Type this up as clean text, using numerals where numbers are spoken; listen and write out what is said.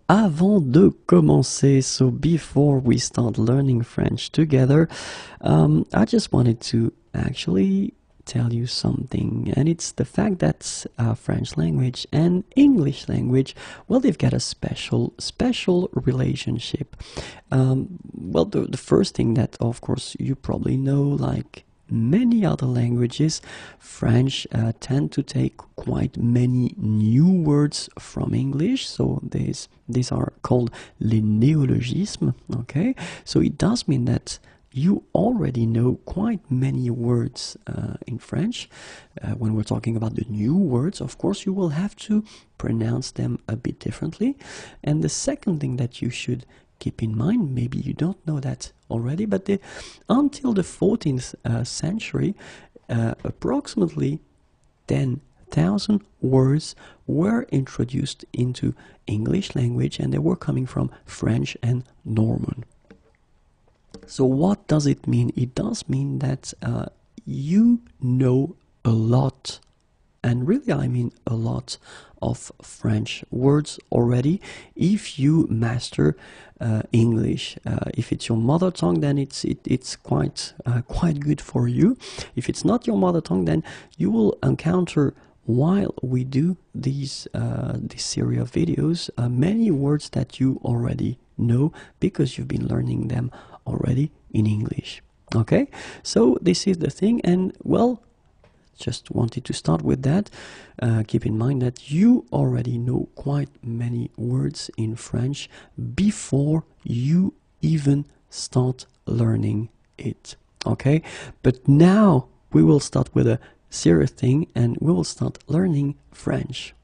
avant de commencer, so before we start learning French together, I just wanted to actually tell you something, and it's the fact that French language and English language, well, they've got a special relationship. Well, the first thing that, of course, you probably know, like many other languages, French tend to take quite many new words from English, so these are called les néologismes, okay? So it does mean that you already know quite many words in French. When we're talking about the new words, of course, you will have to pronounce them a bit differently. And the second thing that you should keep in mind, maybe you don't know that already, but until the 14th century, approximately 10,000 words were introduced into English language, and they were coming from French and Norman. So what does it mean? It does mean that you know a lot, and really I mean a lot, of French words already if you master English. If it's your mother tongue, then it's quite good for you. If it's not your mother tongue, then you will encounter, while we do this series of videos, many words that you already know because you've been learning them already in English. Okay, so this is the thing, and well, just wanted to start with that. Keep in mind that you already know quite many words in French before you even start learning it. Okay, but now we will start with a serious thing, and we will start learning French.